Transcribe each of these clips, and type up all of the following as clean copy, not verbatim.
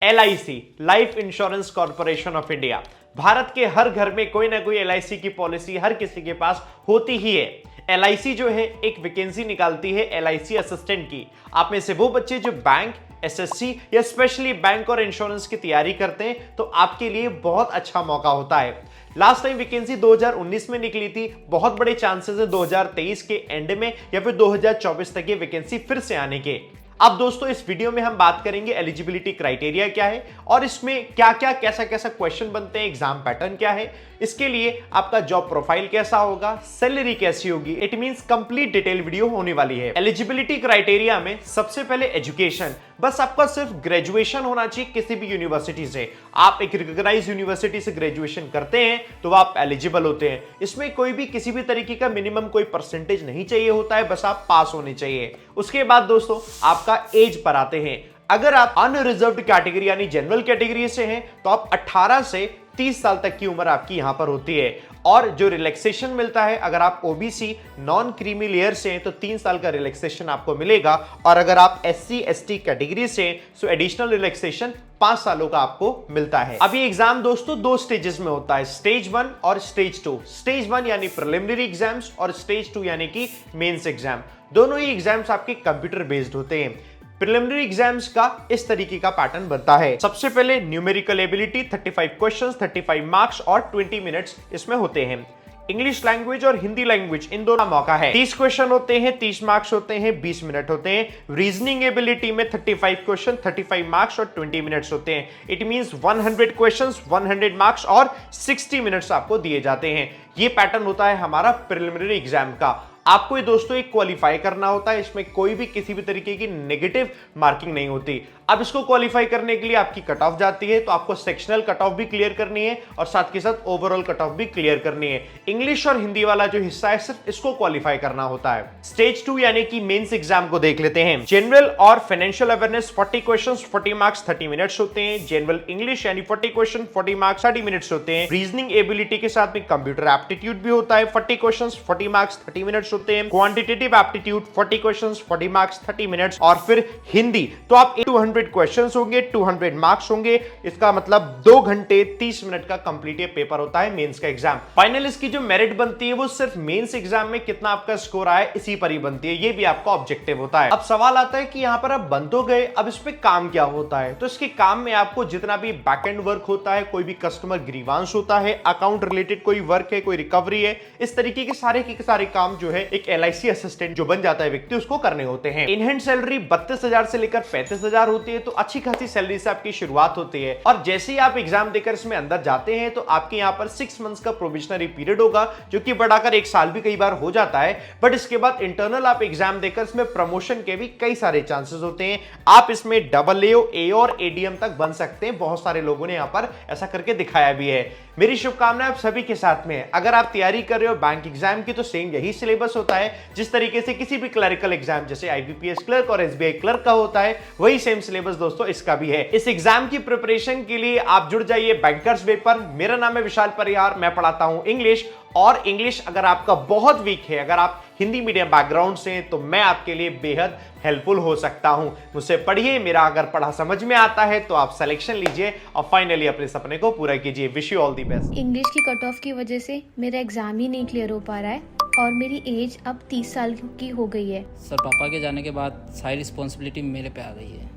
LIC life insurance corporation of India. Bharat के हर घर में कोई ना कोई LIC की पॉलिसी हर किसी के पास होती ही है। LIC जो है एक वैकेंसी निकालती है LIC असिस्टेंट की। आप में से वो बच्चे जो बैंक, SSC या स्पेशली बैंक और इंश्योरेंस की तैयारी करते हैं तो आपके लिए बहुत अच्छा मौका होता है। लास्ट टाइम वैकेंसी 2019 में निकली थी, बहुत बड़े चांसेस है 2023 के एंड में या फिर 2024 तक ये वैकेंसी फिर से आने के। अब दोस्तों इस वीडियो में हम बात करेंगे एलिजिबिलिटी क्राइटेरिया क्या है और इसमें क्या क्या कैसा कैसा क्वेश्चन बनते हैं, एग्जाम पैटर्न क्या है, इसके लिए आपका जॉब प्रोफाइल कैसा होगा, सैलरी कैसी होगी। It means complete detail video होने वाली है। एलिजिबिलिटी क्राइटेरिया में सबसे पहले एजुकेशन, बस आपका सिर्फ ग्रेजुएशन होना चाहिए किसी भी यूनिवर्सिटी से। आप एक रिकॉग्नाइज यूनिवर्सिटी से ग्रेजुएशन करते हैं तो आप एलिजिबल होते हैं। इसमें कोई भी किसी भी तरीके का मिनिमम कोई परसेंटेज नहीं चाहिए होता है, बस आप पास होने चाहिए। उसके बाद दोस्तों आपका एज पर आते हैं। अगर आप अनरिजर्व्ड कैटेगरी यानी जनरल कैटेगरी से हैं तो आप 18 से 30 साल तक की उम्र आपकी यहां पर होती है। और जो रिलैक्सेशन मिलता है, अगर आप OBC नॉन क्रीमी लेयर से हैं तो 3 साल का रिलैक्सेशन आपको मिलेगा। और अगर आप SC ST कैटेगरी से हैं तो एडिशनल रिलैक्सेशन 5 सालों का आपको मिलता है। अब ये एग्जाम दोस्तों 2 स्टेजेस में होता है, स्टेज 1 और स्टेज 2। स्टेज 1 यानी प्रिलिमिनरी एग्जाम्स और स्टेज 2 यानी कि मेंस एग्जाम। दोनों ही एग्जाम्स आपके कंप्यूटर बेस्ड होते हैं। प्रिलिमिनरी एग्जाम्स का इस तरीके का पैटर्न बनता है। सबसे पहले न्यूमेरिकल एबिलिटी 35 क्वेश्चंस, 35 मार्क्स और 20 मिनट्स इसमें होते हैं। इंग्लिश लैंग्वेज और हिंदी लैंग्वेज इन दोनों का मौका है। 30 क्वेश्चन होते हैं, 30 मार्क्स होते हैं, 20 मिनट होते हैं। रीजनिंग एबिलिटी में 35 क्वेश्चन, 35 मार्क्स और 20 मिनट्स होते हैं। इट मींस 100 क्वेश्चंस, 100 मार्क्स और 60 मिनट्स आपको दिए जाते हैं। ये पैटर्न होता है हमारा प्रिलिमिनरी एग्जाम का। आपको ये दोस्तों एक क्वालिफाई करना होता है, इसमें कोई भी किसी भी तरीके की नेगेटिव मार्किंग नहीं होती। अब इसको क्वालिफाई करने के लिए आपकी कट ऑफ जाती है, तो आपको सेक्शनल कट ऑफ भी क्लियर करनी है और साथ के साथ ओवरऑल कट ऑफ भी क्लियर करनी है। इंग्लिश और हिंदी वाला जो हिस्सा है सिर्फ इसको क्वालिफाई करना होता है। स्टेज 2 यानी कि मेंस एग्जाम को देख लेते हैं। जनरल और financial awareness 40 questions, 40 marks, 30 minutes होते हैं। जनरल इंग्लिश यानी 40 क्वेश्चन, 40 मार्क्स, 30 मिनट्स होते हैं। रीजनिंग एबिलिटी के साथ में कंप्यूटर एप्टीट्यूड भी होता है, 40 क्वेश्चंस, 40 मार्क्स, 30 मिनट्स होते हैं। Quantitative aptitude 40 questions, 40 marks, 30 minutes. और फिर हिंदी तो आप 200 क्वेश्चंस होंगे, 200 मार्क्स होंगे। इसका मतलब 2 घंटे 30 मिनट का कंप्लीट ये पेपर होता है मेंस का एग्जाम। फाइनल इसकी जो मेरिट बनती है वो सिर्फ मेंस एग्जाम में कितना आपका स्कोर आया इसी पर ही बनती है। ये भी आपका ऑब्जेक्टिव होता है। अब सवाल आता है कि यहां पर आप बन तो गए, अब इस पे काम क्या होता है। तो इसके काम में आपको जितना भी बैकएंड वर्क होता है, कोई भी कस्टमर ग्रीवांस होता है, अकाउंट रिलेटेड कोई वर्क है, कोई रिकवरी है, इस तरीके के सारे काम जो है एक LIC असिस्टेंट जो बन जाता है व्यक्ति उसको करने होते हैं। इन हैंड सैलरी 32,000 से लेकर 35,000 होती है, तो अच्छी खासी सैलरी से आपकी शुरुआत होती है। और जैसे ही आप एग्जाम देकर इसमें अंदर जाते हैं तो आपके यहाँ पर 6 मंथ्स का प्रोबेशनरी पीरियड होगा, जो कि बढ़ाकर 1 साल भी कई बार हो जाता है। बट इसके बाद इंटरनल आप एग्जाम देकर इसमें प्रमोशन के भी कई सारे चांसेस होते हैं। आप इसमें AA और ADM तक बन सकते हैं। बहुत सारे लोगों ने यहाँ पर ऐसा करके दिखाया भी है। मेरी शुभकामनाएं आप सभी के साथ में है। अगर आप तैयारी कर रहे हो बैंक एग्जाम की तो सेम यही सिलेबस होता है। जिस तरीके से किसी भी क्लरिकल एग्जाम जैसे IBPS क्लर्क और SBI क्लर्क का होता है, वही सेम सिलेबस दोस्तों इसका भी है। इस एग्जाम की प्रिपरेशन के लिए आप जुड़ जाइए बैंकर्स वे पर। मेरा नाम है विशाल परिहार, मैं पढ़ाता हूं इंग्लिश। और इंग्लिश अगर आपका बहुत वीक है, अगर आप हिंदी मीडियम बैकग्राउंड से हैं, तो मैं आपके लिए बेहद हेल्पफुल हो सकता हूं। मुझसे पढ़िए, मेरा अगर पढ़ा समझ में आता है तो आप सिलेक्शन लीजिए और फाइनली अपने सपने को पूरा कीजिए। Wish you all the best. English की कट ऑफ की वजह से मेरा एग्जाम ही नहीं क्लियर हो पा रहा है और मेरी एज अब 30 साल की हो गई है। सर पापा के जाने के बाद सारी रिस्पॉन्सिबिलिटी मेरे पे आ गई है।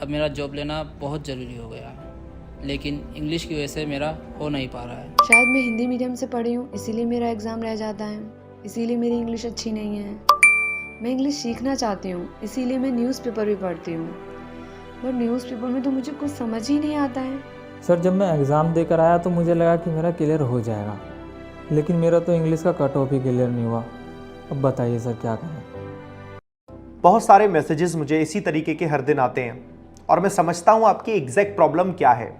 अब मेरा जॉब लेना बहुत ज़रूरी हो गया, लेकिन इंग्लिश की वजह से मेरा हो नहीं पा रहा है। शायद मैं हिंदी मीडियम से पढ़ी हूँ, इसीलिए मेरा एग्ज़ाम रह जाता है, इसीलिए मेरी इंग्लिश अच्छी नहीं है। मैं इंग्लिश सीखना चाहती हूँ, इसीलिए मैं न्यूज़पेपर भी पढ़ती हूँ, पर न्यूज़पेपर में तो मुझे कुछ समझ ही नहीं आता है। सर जब मैं एग्ज़ाम देकर आया तो मुझे लगा कि मेरा क्लियर हो जाएगा, लेकिन मेरा तो इंग्लिश का कट ऑफ ही क्लियर नहीं हुआ। अब बताइए सर क्या करें। बहुत सारे मैसेजेस मुझे इसी तरीके के हर दिन आते हैं और मैं समझता हूं आपकी एग्जैक्ट प्रॉब्लम क्या है।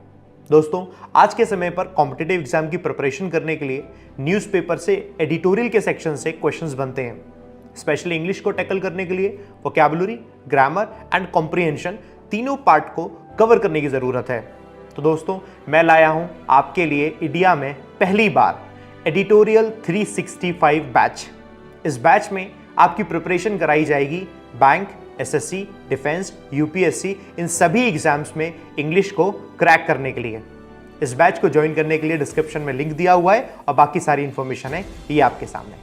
दोस्तों आज के समय पर कॉम्पिटिटिव एग्जाम की प्रिपरेशन करने के लिए न्यूज़पेपर से एडिटोरियल के सेक्शन से क्वेश्चंस बनते हैं। स्पेशली इंग्लिश को टैकल करने के लिए वोकैबुलरी, ग्रामर एंड कॉम्प्रिहेंशन तीनों पार्ट को कवर करने की ज़रूरत है। तो दोस्तों मैं लाया हूं आपके लिए इंडिया में पहली बार एडिटोरियल 365 बैच। इस बैच में आपकी प्रिपरेशन कराई जाएगी बैंक, एसएससी, डिफेंस, यूपीएससी, इन सभी एग्जाम्स में इंग्लिश को क्रैक करने के लिए। इस बैच को ज्वाइन करने के लिए डिस्क्रिप्शन में लिंक दिया हुआ है और बाकी सारी इंफॉर्मेशन है ये आपके सामने।